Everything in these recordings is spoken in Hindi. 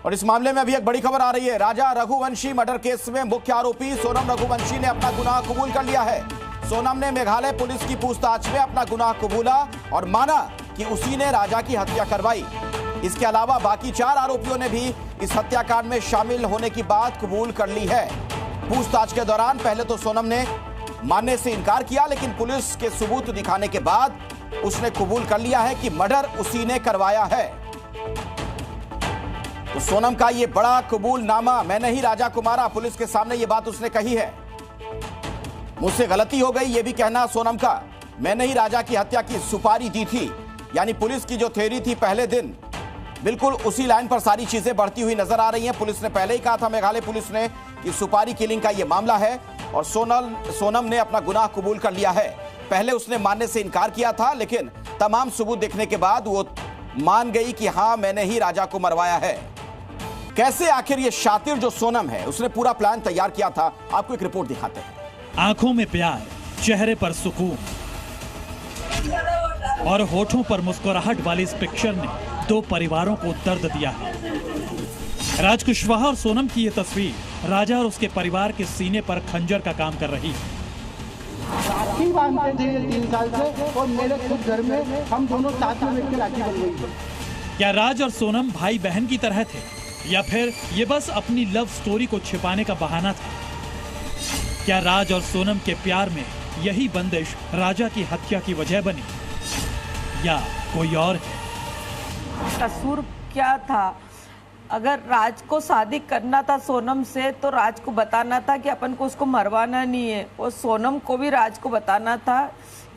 और इस मामले में अभी एक बड़ी खबर आ रही है। राजा रघुवंशी मर्डर केस में मुख्य आरोपी सोनम रघुवंशी ने अपना गुनाह कबूल कर लिया है। सोनम ने मेघालय पुलिस की पूछताछ में अपना गुनाह कबूला और माना कि उसी ने राजा की हत्या करवाई। इसके अलावा बाकी 4 आरोपियों ने भी इस हत्याकांड में शामिल होने की बात कबूल कर ली है। पूछताछ के दौरान पहले तो सोनम ने मानने से इनकार किया, लेकिन पुलिस के सबूत दिखाने के बाद उसने कबूल कर लिया है कि मर्डर उसी ने करवाया है। तो सोनम का ये बड़ा कबूलनामा, मैंने ही राजा को मारा, पुलिस के सामने ये बात उसने कही है। मुझसे गलती हो गई, ये भी कहना सोनम का। मैंने ही राजा की हत्या की सुपारी दी थी। यानी पुलिस की जो थ्योरी थी पहले दिन, बिल्कुल उसी लाइन पर सारी चीजें बढ़ती हुई नजर आ रही हैं। पुलिस ने पहले ही कहा था, मेघालय पुलिस ने, कि सुपारी किलिंग का ये मामला है और सोनम ने अपना गुनाह कबूल कर लिया है। पहले उसने मानने से इनकार किया था, लेकिन तमाम सबूत देखने के बाद वो मान गई कि हां, मैंने ही राजा को मरवाया है। कैसे आखिर ये शातिर जो सोनम है, उसने पूरा प्लान तैयार किया था, आपको एक रिपोर्ट दिखाते हैं। आंखों में प्यार, चेहरे पर सुकून और होठों पर मुस्कुराहट वाली इस पिक्चर ने 2 परिवारों को दर्द दिया है। राज कुशवाहा और सोनम की ये तस्वीर राजा और उसके परिवार के सीने पर खंजर का काम कर रही है। राखी बांधते थे 3 साल से और मेरे खुद घर में हम दोनों साथ में बैठ के राखी बन गई। क्या राज और सोनम भाई बहन की तरह थे, या फिर ये बस अपनी लव स्टोरी को छिपाने का बहाना था? क्या राज और सोनम के प्यार में यही बंदिश राजा की हत्या की वजह बनी, या कोई और है? कसूर क्या था? अगर राज को शादी करना था सोनम से, तो राज को बताना था कि अपन को उसको मरवाना नहीं है, और सोनम को भी राज को बताना था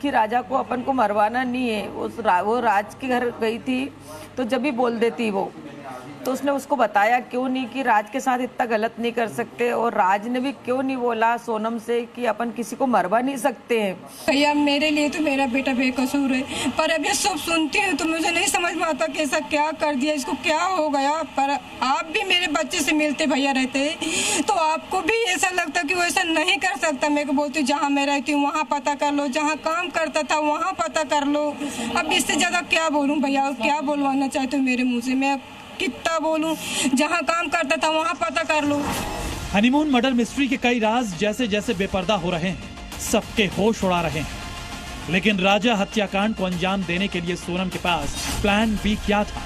कि राजा को अपन को मरवाना नहीं है। वो राज के घर गई थी तो जब भी बोल देती वो, तो उसने उसको बताया क्यों नहीं कि राज के साथ इतना गलत नहीं कर सकते, और राज ने भी क्यों नहीं बोला सोनम से कि अपन किसी को मरवा नहीं सकते हैं। भैया मेरे लिए तो मेरा बेटा बेकसूर है, पर अब ये सब सुनती हूँ तो मुझे नहीं समझ में आता कि ऐसा क्या कर दिया, इसको क्या हो गया। पर आप भी मेरे बच्चे से मिलते भैया रहते, तो आपको भी ऐसा लगता कि वो ऐसा नहीं कर सकता। मेरे को बोलती जहाँ मैं रहती हूँ वहाँ पता कर लो, जहाँ काम करता था वहाँ पता कर लो। अब इससे ज्यादा क्या बोलूँ भैया, क्या बोलवाना चाहते हो मेरे मुँह से, मैं कितना बोलूं, जहां काम करता था वहां पता कर लो। हनीमून मर्डर मिस्ट्री के कई राज जैसे जैसे बेपर्दा हो रहे हैं, सबके होश उड़ा रहे हैं। लेकिन राजा हत्याकांड को अंजाम देने के लिए सोनम के पास प्लान बी क्या था?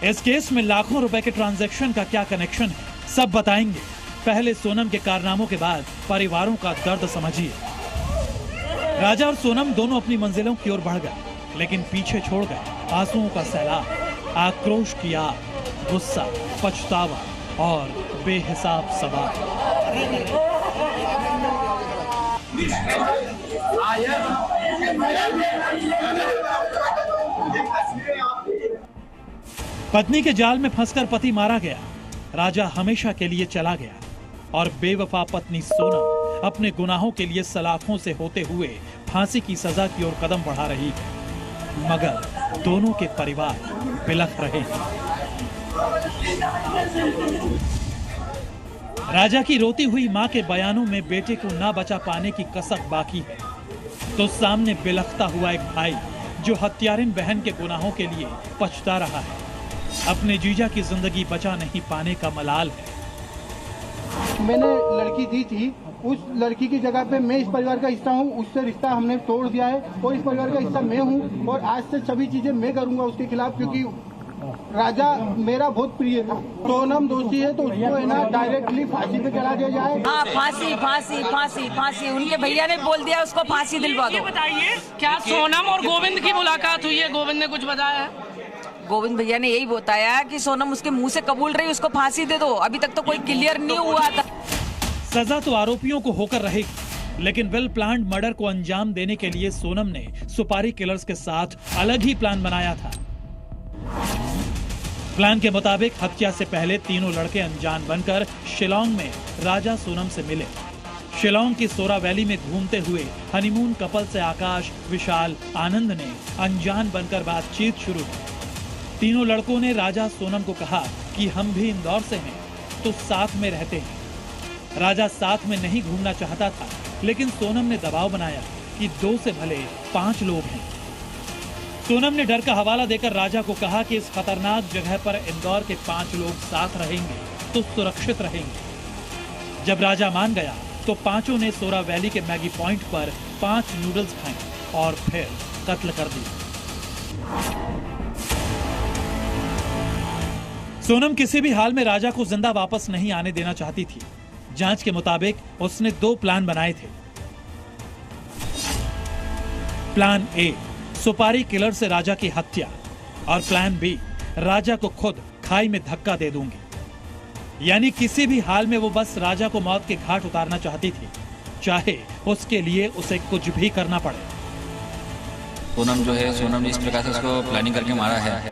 इस केस में लाखों रुपए के ट्रांजैक्शन का क्या कनेक्शन है, सब बताएंगे। पहले सोनम के कारनामों के बाद परिवारों का दर्द समझिए। राजा और सोनम दोनों अपनी मंजिलों की ओर बढ़ गए, लेकिन पीछे छोड़ गए आंसुओं का सैलाब, आक्रोश की आग, गुस्सा, पछतावा और बेहिसाब सवाल। पत्नी के जाल में फंसकर पति मारा गया, राजा हमेशा के लिए चला गया, और बेवफा पत्नी सोनम अपने गुनाहों के लिए सलाखों से होते हुए फांसी की सजा की ओर कदम बढ़ा रही है। मगर दोनों के परिवार बिलख रहे हैं। राजा की रोती हुई मां के बयानों में बेटे को ना बचा पाने की कसक बाकी है, तो सामने बिलखता हुआ एक भाई जो हत्यारिन बहन के गुनाहों के लिए पछता रहा है। अपने जीजा की जिंदगी बचा नहीं पाने का मलाल है। मैंने लड़की दी थी, उस लड़की की जगह पे मैं इस परिवार का हिस्सा हूँ, उससे रिश्ता हमने तोड़ दिया है और इस परिवार का हिस्सा मैं हूँ, और आज से सभी चीजें मैं करूंगा उसके खिलाफ, क्योंकि राजा मेरा बहुत प्रिय था। सोनम दोषी है तो उसको है ना डायरेक्टली फांसी पे चढ़ा दिया जाए। हाँ, फांसी फांसी फांसी फांसी, उनके भैया ने बोल दिया उसको फांसी दिलवा दो। बताइए, क्या सोनम और गोविंद की मुलाकात हुई है? गोविंद ने कुछ बताया है? गोविंद भैया ने यही बताया कि सोनम उसके मुंह से कबूल रही, उसको फांसी दे दो। अभी तक तो कोई क्लियर नहीं हुआ था। सजा तो आरोपियों को होकर रहेगी, लेकिन वेल प्लान्ड मर्डर को अंजाम देने के लिए सोनम ने सुपारी किलर्स के साथ अलग ही प्लान बनाया था। प्लान के मुताबिक हत्या से पहले तीनों लड़के अनजान बनकर शिलांग में राजा सोनम से मिले। शिलांग की सोरा वैली में घूमते हुए हनीमून कपल से आकाश, विशाल, आनंद ने अनजान बनकर बातचीत शुरू की। तीनों लड़कों ने राजा सोनम को कहा कि हम भी इंदौर से हैं, तो साथ में रहते हैं। राजा साथ में नहीं घूमना चाहता था, लेकिन सोनम ने दबाव बनाया कि 2 से भले 5 लोग हैं। सोनम ने डर का हवाला देकर राजा को कहा कि इस खतरनाक जगह पर इंदौर के 5 लोग साथ रहेंगे तो सुरक्षित रहेंगे। जब राजा मान गया तो पांचों ने सोरा वैली के मैगी पॉइंट पर 5 नूडल्स खाए और फिर कत्ल कर दिया। सोनम किसी भी हाल में राजा को जिंदा वापस नहीं आने देना चाहती थी। जांच के मुताबिक उसने 2 प्लान बनाए थे। प्लान ए, सुपारी किलर से राजा की हत्या, और प्लान बी, राजा को खुद खाई में धक्का दे दूंगी। यानी किसी भी हाल में वो बस राजा को मौत के घाट उतारना चाहती थी, चाहे उसके लिए उसे कुछ भी करना पड़े। सोनम ने इस प्रकार से उसको प्लानिंग करके मारा है।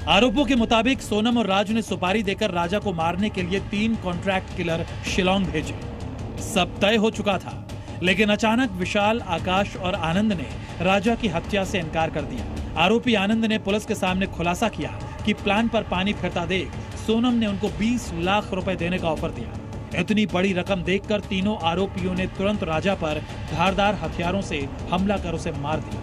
आरोपों के मुताबिक सोनम और राज ने सुपारी देकर राजा को मारने के लिए 3 कॉन्ट्रैक्ट किलर शिलोंग भेजे। सब तय हो चुका था, लेकिन अचानक विशाल, आकाश और आनंद ने राजा की हत्या से इनकार कर दिया। आरोपी आनंद ने पुलिस के सामने खुलासा किया कि प्लान पर पानी फिरता देख सोनम ने उनको 20 लाख रुपए देने का ऑफर दिया। इतनी बड़ी रकम देखकर तीनों आरोपियों ने तुरंत राजा पर धारदार हथियारों से हमला कर उसे मार दिया।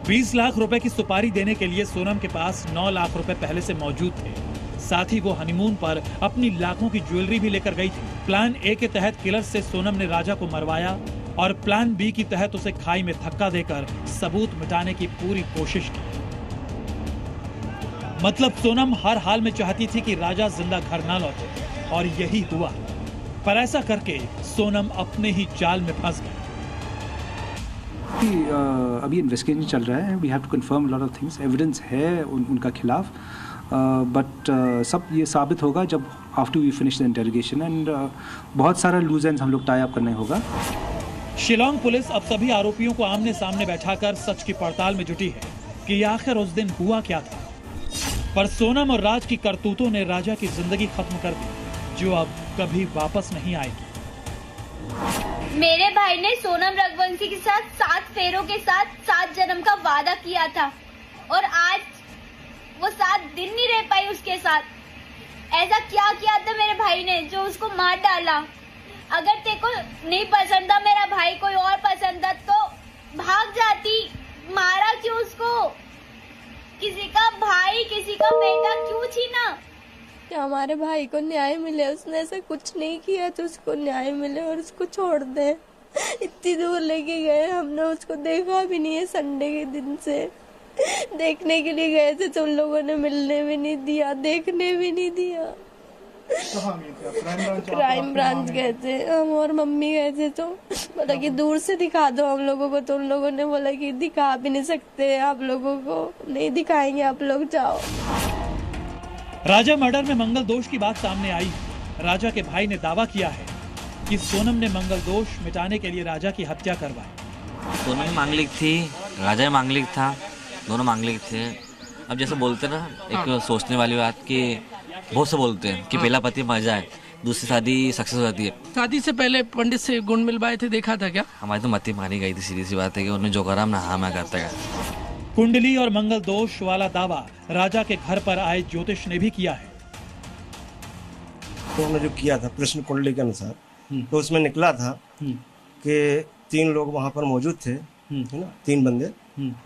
20 लाख रुपए की सुपारी देने के लिए सोनम के पास 9 लाख रुपए पहले से मौजूद थे। साथ ही वो हनीमून पर अपनी लाखों की ज्वेलरी भी लेकर गई थी। प्लान ए के तहत किलर से सोनम ने राजा को मरवाया और प्लान बी की तहत उसे खाई में धक्का देकर सबूत मिटाने की पूरी कोशिश की। मतलब सोनम हर हाल में चाहती थी कि राजा जिंदा घर ना लौटे, और यही हुआ। पर ऐसा करके सोनम अपने ही जाल में फंस गई। अभी इन्वेस्टिगेशन चल रहा है। We have to confirm lot of things. Evidence है उनका खिलाफ, बट सब ये साबित होगा जब after we finish the interrogation, and बहुत सारा लूज एंड्स हम लोग टाई अप करने होगा। शिलोंग पुलिस अब सभी आरोपियों को आमने सामने बैठाकर सच की पड़ताल में जुटी है कि आखिर उस दिन हुआ क्या था। पर सोनम और राज की करतूतों ने राजा की जिंदगी खत्म कर दी, जो अब कभी वापस नहीं आएगी। मेरे भाई ने सोनम रघुवंशी के साथ 7 फेरों के साथ 7 जन्म का वादा किया था, और आज वो 7 दिन नहीं रह पाई उसके साथ। ऐसा क्या किया था मेरे भाई ने जो उसको मार डाला? अगर तेरे को नहीं पसंद था मेरा भाई, कोई और पसंद था तो भाग जाती। मारा क्यों उसको? किसी का भाई, किसी का बेटा क्यों छीना? हमारे भाई को न्याय मिले, उसने ऐसा कुछ नहीं किया तो उसको न्याय मिले और उसको छोड़ दे। इतनी दूर लेके गए, हमने उसको देखा भी नहीं है। संडे के दिन से देखने के लिए गए थे तो उन लोगों ने मिलने भी नहीं दिया, देखने भी नहीं दिया। क्राइम ब्रांच गए थे हम और मम्मी गए थे, तो बोला कि दूर से दिखा दो हम लोगों को, तो उन लोगों ने बोला कि दिखा भी नहीं सकते, आप लोगों को नहीं दिखाएंगे, आप लोग जाओ। राजा मर्डर में मंगल दोष की बात सामने आई। राजा के भाई ने दावा किया है कि सोनम ने मंगल दोष मिटाने के लिए राजा की हत्या करवाई। सोनम मांगलिक थी, राजा मांगलिक था, दोनों मांगलिक थे। अब जैसे बोलते ना, एक सोचने वाली बात कि बहुत से बोलते हैं कि पहला पति मर जाए, दूसरी शादी सक्सेस हो जाती है। शादी से पहले पंडित से गुण मिलवाए थे, देखा था क्या? हमारी तो मती मारी गई थी। सीधी सी बात है कि उन्हें जो करा ना, हाँ मैं करता गया। कुंडली और मंगल दोष वाला दावा राजा के घर पर आए ज्योतिष ने भी किया है। तो उन्होंने जो किया था प्रश्न कुंडली के अनुसार, तो उसमें निकला था कि 3 लोग वहां पर मौजूद थे, है ना, 3 बंदे,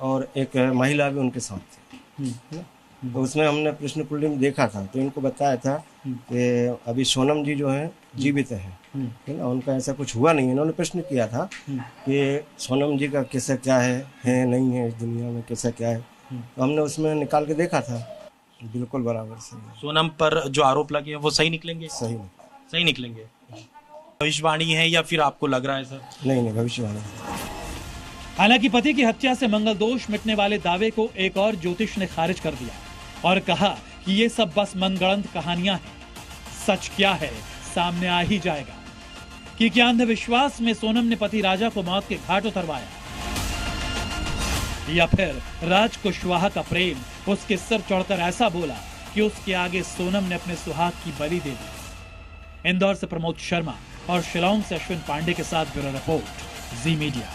और एक महिला भी उनके साथ थी, है ना। तो उसमें हमने प्रश्न कुंडली में देखा था, तो इनको बताया था कि अभी सोनम जी जो है जीवित है ना, उनका ऐसा कुछ हुआ नहीं है। इन्होंने प्रश्न किया था कि सोनम जी का कैसा क्या है नहीं है, इस दुनिया में कैसा क्या है, तो हमने उसमें निकाल के देखा था, बिल्कुल बराबर से। सोनम पर जो आरोप लगे हैं वो सही निकलेंगे? सही निकलेंगे। भविष्यवाणी है या फिर आपको लग रहा है सर? नहीं, भविष्यवाणी। हालांकि पति की हत्या से मंगल दोष मिटने वाले दावे को एक और ज्योतिष ने खारिज कर दिया और कहा कि ये सब बस मनगढ़ंत कहानियां हैं। सच क्या है सामने आ ही जाएगा कि क्या अंधविश्वास में सोनम ने पति राजा को मौत के घाट उतरवाया, या फिर राज कुशवाहा का प्रेम उसके सिर चढ़कर ऐसा बोला कि उसके आगे सोनम ने अपने सुहाग की बलि दे दी। इंदौर से प्रमोद शर्मा और शिलोंग से अश्विन पांडे के साथ ब्यूरो रिपोर्ट, जी मीडिया।